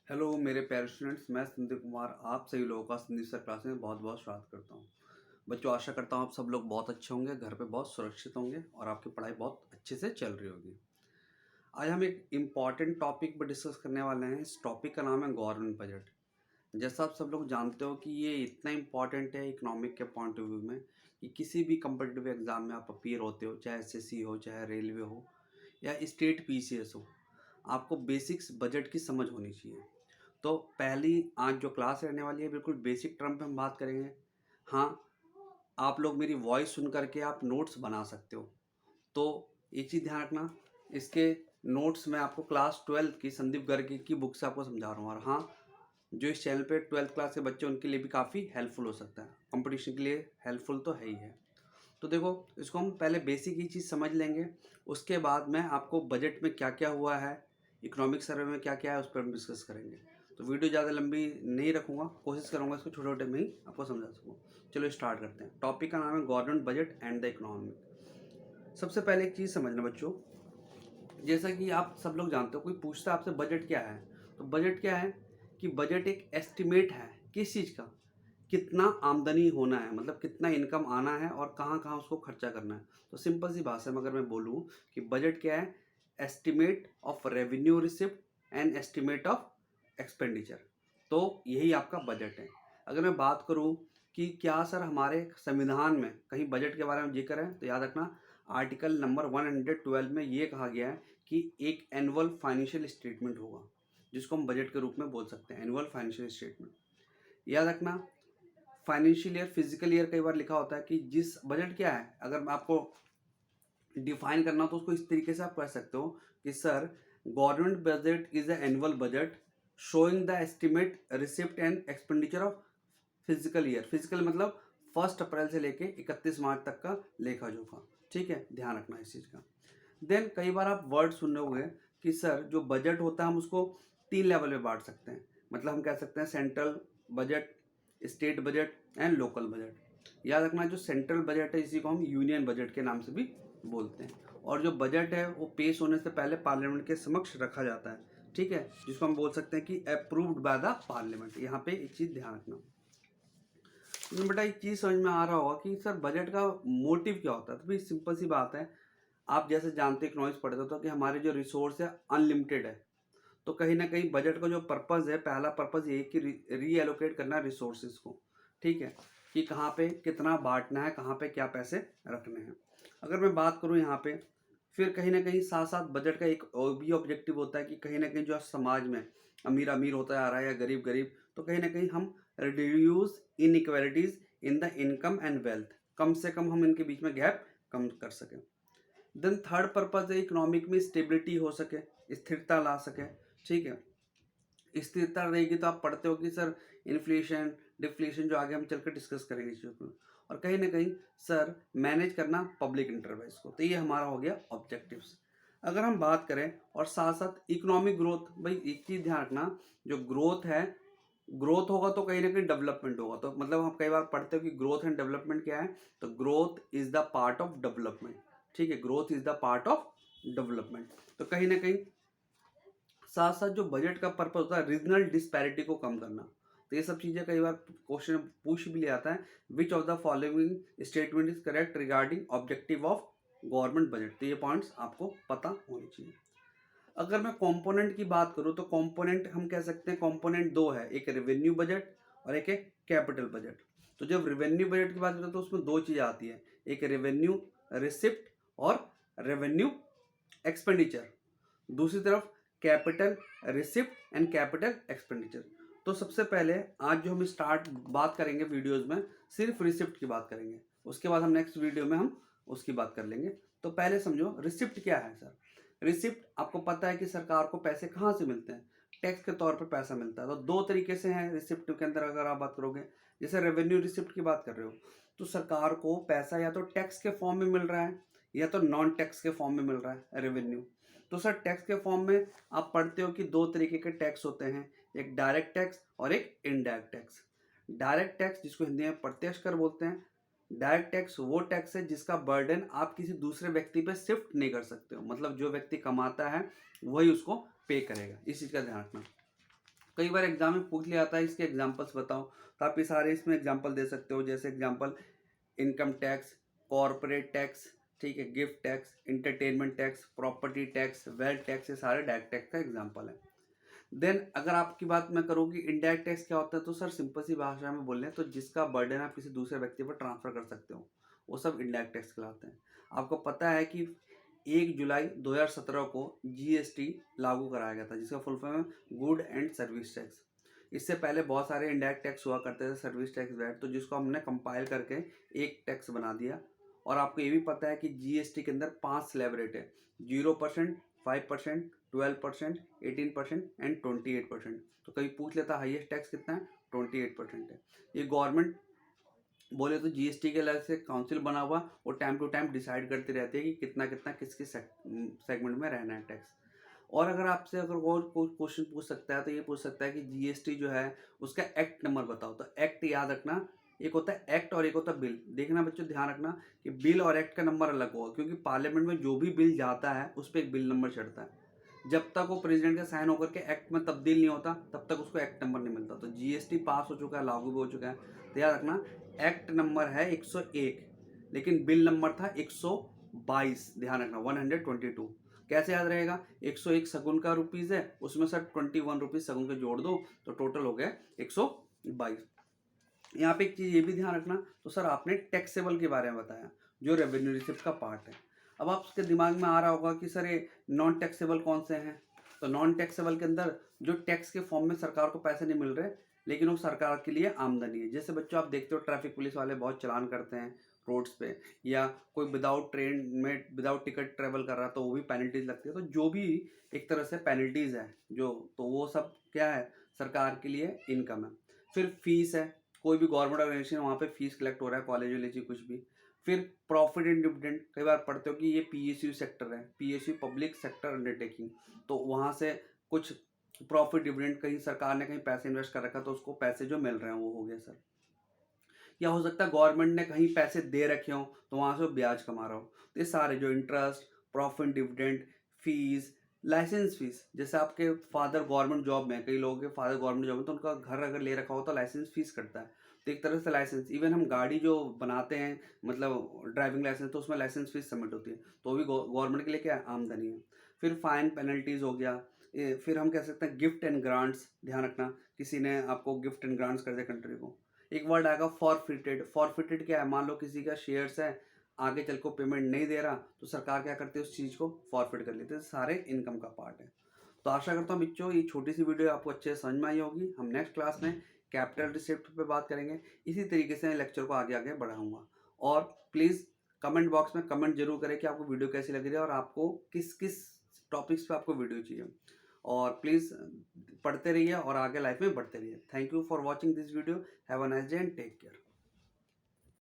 Hello मेरे प्यारे students, मैं संदीप कुमार आप सभी लोगों का संदीप सर क्लास में बहुत बहुत स्वागत करता हूँ। बच्चों, आशा करता हूँ आप सब लोग बहुत अच्छे होंगे, घर पे बहुत सुरक्षित होंगे और आपकी पढ़ाई बहुत अच्छे से चल रही होगी। आज हम एक इम्पॉर्टेंट टॉपिक पर डिस्कस करने वाले हैं। इस टॉपिक का नाम है गवर्नमेंट बजट। जैसा आप सब लोग जानते हो कि ये इतना इम्पॉर्टेंट है इकोनॉमिक के पॉइंट ऑफ व्यू में कि किसी भी कम्पिटिटिव एग्जाम में आप अपीयर होते हो, चाहे एसएससी हो, चाहे रेलवे हो या स्टेट पीसीएस हो, आपको बेसिक्स बजट की समझ होनी चाहिए। तो पहली आज जो क्लास रहने वाली है बिल्कुल बेसिक टर्म पे हम बात करेंगे। हाँ, आप लोग मेरी वॉइस सुन करके आप नोट्स बना सकते हो। तो एक चीज़ ध्यान रखना, इसके नोट्स मैं आपको क्लास 12 की संदीप गर्ग की बुक से आपको समझा रहा हूँ। और हाँ, जो इस चैनल पे 12th क्लास के बच्चे उनके लिए भी काफ़ी हेल्पफुल हो सकता है, कंपटीशन के लिए हेल्पफुल तो है ही है। तो देखो, इसको हम पहले बेसिक ही चीज़ समझ लेंगे, उसके बाद मैं आपको बजट में क्या क्या हुआ है, इकोनॉमिक सर्वे में क्या क्या है, उस पर हम डिस्कस करेंगे। तो वीडियो ज़्यादा लंबी नहीं रखूँगा, कोशिश करूँगा इसको छोटे छोटे में ही आपको समझा सकूँ। चलो स्टार्ट करते हैं। टॉपिक का नाम है government budget and the economy. सबसे पहले एक चीज़ समझना बच्चों, जैसा कि आप सब लोग जानते हो, कोई पूछता है आपसे बजट क्या है, तो बजट क्या है कि बजट एक एस्टिमेट है किस चीज़ का, कितना आमदनी होना है, मतलब कितना इनकम आना है और कहाँ कहाँ उसको खर्चा करना है। तो सिंपल सी भाषा में अगर मैं बोलूँ कि बजट क्या है, estimate of revenue receipt and estimate of expenditure. तो यही आपका बजट है। अगर मैं बात करूँ कि क्या सर हमारे संविधान में कहीं बजट के बारे में जिक्र है, तो याद रखना आर्टिकल नंबर 112 में ये कहा गया है कि एक एनुअल फाइनेंशियल स्टेटमेंट होगा, जिसको हम बजट के रूप में बोल सकते हैं, एनुअल फाइनेंशियल स्टेटमेंट। याद रखना, फाइनेंशियल ईयर, फिजिकल ईयर कई बार लिखा होता है कि जिस बजट क्या है, अगर आपको डिफाइन करना हो तो उसको इस तरीके से आप कह सकते हो कि sir government budget is the annual budget showing the estimate receipt and expenditure of physical year. Physical मतलब 1 अप्रैल से लेके 31 मार्च तक का लेखा जोखा। ठीक है, ध्यान रखना इस चीज़ का। देन कई बार आप वर्ड सुने होंगे कि सर जो बजट होता है हम उसको 3 लेवल में बांट सकते हैं। मतलब हम कह सकते हैं central budget, state budget and local budget. याद रखना, जो सेंट्रल बजट है इसी को हम यूनियन बजट के नाम से भी बोलते हैं। और जो बजट है वो पेश होने से पहले पार्लियामेंट के समक्ष रखा जाता है, ठीक है, जिसको हम बोल सकते हैं कि अप्रूव्ड बाय द पार्लियामेंट। यहाँ पे एक चीज़ ध्यान रखना। बेटा एक चीज़ समझ में आ रहा होगा कि सर बजट का मोटिव क्या होता है। तो भाई सिंपल सी बात है, आप जैसे जानते इकोनॉमिक्स पढ़ते हो तो कि हमारे जो रिसोर्स है अनलिमिटेड है। तो कहीं ना कहीं बजट का जो पर्पज़ है, पहला पर्पज़ ये है कि रीएलोकेट करना रिसोर्सेज को। ठीक है, कि कहाँ पे कितना बांटना है, कहाँ पे क्या पैसे रखने हैं। अगर मैं बात करूँ यहाँ पे, फिर कहीं ना कहीं साथ साथ बजट का एक और भी ऑब्जेक्टिव होता है कि कहीं ना कहीं जो समाज में अमीर अमीर होता आ रहा है या गरीब गरीब, तो कहीं ना कहीं हम reduce inequalities in the income and wealth, कम से कम हम इनके बीच में गैप कम कर सकें। देन थर्ड पर्पज है इकोनॉमिक में स्टेबिलिटी हो सके, स्थिरता ला सके। ठीक है, स्थिरता रहेगी तो आप पढ़ते हो कि सर इन्फ्लेशन डिफ्लेशन, जो आगे हम चलकर डिस्कस करेंगे इस चीज़ को। और कहीं ना कहीं सर मैनेज करना पब्लिक इंटरवाइज को। तो ये हमारा हो गया ऑब्जेक्टिव्स। अगर हम बात करें और साथ साथ इकोनॉमिक ग्रोथ, भाई एक चीज़ ध्यान रखना, जो ग्रोथ है, ग्रोथ होगा तो कहीं ना कहीं डेवलपमेंट होगा। तो मतलब हम कई बार पढ़ते हो कि ग्रोथ एंड डेवलपमेंट क्या है, तो growth is the part of development. ठीक है, growth is the part of development. तो कहीं ना कहीं साथ साथ जो बजट का पर्पज होता है रीजनल डिस्पैरिटी को कम करना। तो ये सब चीज़ें कई बार क्वेश्चन पूछ भी ले आता है, which of the following statement is correct regarding objective of government budget. तो ये पॉइंट्स आपको पता होने चाहिए। अगर मैं कंपोनेंट की बात करूं तो कंपोनेंट हम कह सकते हैं कंपोनेंट दो है, एक रेवेन्यू बजट और एक है कैपिटल बजट। तो जब रेवेन्यू बजट की बात करते हैं तो उसमें दो चीज़ें आती है, एक रेवेन्यू रिसिप्ट और रेवेन्यू एक्सपेंडिचर, दूसरी तरफ capital receipt and capital expenditure. तो सबसे पहले आज जो हम स्टार्ट बात करेंगे वीडियोस में सिर्फ रिसिप्ट की बात करेंगे, उसके बाद हम नेक्स्ट वीडियो में हम उसकी बात कर लेंगे। तो पहले समझो रिसिप्ट क्या है सर। रिसिप्ट आपको पता है कि सरकार को पैसे कहाँ से मिलते हैं, टैक्स के तौर पर पैसा मिलता है। तो दो तरीके से हैं रिसिप्ट के अंदर। अगर आप बात करोगे, जैसे रेवेन्यू रिसिप्ट की बात कर रहे हो, तो सरकार को पैसा या तो टैक्स के फॉर्म में मिल रहा है या तो नॉन टैक्स के फॉर्म में मिल रहा है रेवेन्यू। तो सर टैक्स के फॉर्म में आप पढ़ते हो कि दो तरीके के टैक्स होते हैं, एक डायरेक्ट टैक्स और एक इनडायरेक्ट टैक्स। डायरेक्ट टैक्स जिसको हिंदी में प्रत्यक्ष कर बोलते हैं। डायरेक्ट टैक्स वो टैक्स है जिसका बर्डन आप किसी दूसरे व्यक्ति पे शिफ्ट नहीं कर सकते हो, मतलब जो व्यक्ति कमाता है वही उसको पे करेगा, इस चीज़ का ध्यान रखना। कई बार एग्जाम में पूछ लिया जाता है इसके एग्जाम्पल्स बताओ, तो आप ये सारे इसमें एग्जाम्पल दे सकते हो। जैसे example income tax, corporate tax, ठीक है, gift tax, entertainment tax, property tax, wealth tax, ये सारे डायरेक्ट टैक्स का एग्जाम्पल है। देन अगर आपकी बात मैं करूँ कि इनडायरेक्ट टैक्स क्या होता है, तो सर सिंपल सी भाषा में बोल रहे हैं तो जिसका बर्डन आप किसी दूसरे व्यक्ति पर ट्रांसफर कर सकते हो, वो सब इनडायरेक्ट टैक्स कहलाते हैं। आपको पता है कि 1 जुलाई 2017 को जीएसटी लागू कराया गया था, जिसका फुल फॉर्म है गुड एंड सर्विस टैक्स। इससे पहले बहुत सारे इनडायरेक्ट टैक्स हुआ करते थे, सर्विस टैक्स, वैट, तो जिसको हमने कंपाइल करके एक टैक्स बना दिया। और आपको ये भी पता है कि जीएसटी के अंदर 5 स्लैब रेट है, 0%, 5%, 12%, 18% एंड 28%। तो कभी पूछ लेता हाईएस्ट टैक्स कितना है, 28% है। ये गवर्नमेंट बोले तो जीएसटी के अलग से काउंसिल बना हुआ, वो टाइम टू टाइम डिसाइड करती रहती है कि कितना कितना किस किस सेगमेंट में रहना है टैक्स। और अगर आपसे अगर और कोई क्वेश्चन पूछ सकता है तो ये पूछ सकता है कि जीएसटी जो है उसका एक्ट नंबर बताओ। तो एक्ट याद रखना, एक होता है एक्ट और एक होता है बिल। देखना बच्चों, ध्यान रखना कि बिल और एक्ट का नंबर अलग होगा, क्योंकि पार्लियामेंट में जो भी बिल जाता है उस पर एक बिल नंबर चढ़ता है। जब तक वो प्रेसिडेंट का साइन होकर के एक्ट में तब्दील नहीं होता तब तक उसको एक्ट नंबर नहीं मिलता। तो जीएसटी पास हो चुका है, लागू भी हो चुका है, तो याद रखना एक्ट नंबर है 101, लेकिन बिल नंबर था 122। ध्यान रखना 122। कैसे याद रहेगा, 101 सगुन का रुपीज़ है, उसमें सर 21 रुपीज़ सगुन के जोड़ दो तो टोटल हो गया 122। यहाँ पे एक चीज़ ये भी ध्यान रखना, तो सर आपने टैक्सेबल के बारे में बताया जो रेवेन्यू रिसिप्ट का पार्ट है। अब आपके दिमाग में आ रहा होगा कि सर ये नॉन टैक्सेबल कौन से हैं। तो नॉन टैक्सेबल के अंदर जो टैक्स के फॉर्म में सरकार को पैसे नहीं मिल रहे, लेकिन वो सरकार के लिए आमदनी है। जैसे बच्चों आप देखते हो ट्रैफिक पुलिस वाले बहुत चलान करते हैं रोड्स पे, या कोई विदाउट ट्रेन में विदाउट टिकट ट्रेवल कर रहा है तो वो भी पेनल्टीज लगती है। तो जो भी एक तरह से पेनल्टीज है जो, तो वो सब क्या है, सरकार के लिए इनकम है। फिर फीस है, कोई भी गवर्नमेंट ऑर्गेनाइजेशन वहाँ पे फीस कलेक्ट हो रहा है, कॉलेज वॉलेज कुछ भी। फिर प्रॉफिट एंड डिविडेंड, कई बार पढ़ते हो कि ये पीएसयू सेक्टर है, पीएसयू पब्लिक सेक्टर अंडरटेकिंग, तो वहाँ से कुछ प्रॉफिट डिविडेंड, कहीं सरकार ने कहीं पैसे इन्वेस्ट कर रखा तो उसको पैसे जो मिल रहे हैं वो हो गया सर। या हो सकता है गवर्नमेंट ने कहीं पैसे दे रखे हो तो वहाँ से वो ब्याज कमा रहा हो। तो ये सारे जो interest, profit dividend, fees, license fees, जैसे आपके फादर गवर्नमेंट जॉब में, कई लोगों के फादर गवर्नमेंट जॉब में, तो उनका घर अगर ले रखा हो तो लाइसेंस फीस कटता है। तो एक तरह से लाइसेंस, इवन हम गाड़ी जो बनाते हैं मतलब ड्राइविंग लाइसेंस, तो उसमें लाइसेंस फीस सबमिट होती है, तो भी गवर्नमेंट के लिए क्या आमदनी है। फिर फाइन पेनल्टीज हो गया। फिर हम कह सकते हैं गिफ्ट एंड ग्रांट्स, ध्यान रखना किसी ने आपको गिफ्ट एंड ग्रांट्स कर दिया कंट्री को। एक वर्ड आएगा फॉरफिटेड। फॉरफिटेड क्या है, मान लो किसी का शेयर्स है, आगे चल को पेमेंट नहीं दे रहा, तो सरकार क्या करती है, उस चीज़ को फॉरफिट कर लेती है। सारे इनकम का पार्ट है। तो आशा करता हूँ बच्चों ये छोटी सी वीडियो आपको अच्छे से समझ में आई होगी। हम नेक्स्ट क्लास में कैपिटल रिसिप्ट पे बात करेंगे। इसी तरीके से लेक्चर को आगे आगे बढ़ाऊंगा। और प्लीज़ कमेंट बॉक्स में कमेंट जरूर करें कि आपको वीडियो कैसी लग रही है और आपको किस किस टॉपिक्स पे आपको वीडियो चाहिए। और प्लीज़ पढ़ते रहिए और आगे लाइफ में बढ़ते रहिए। Thank you for watching this video. Have a nice day and take care.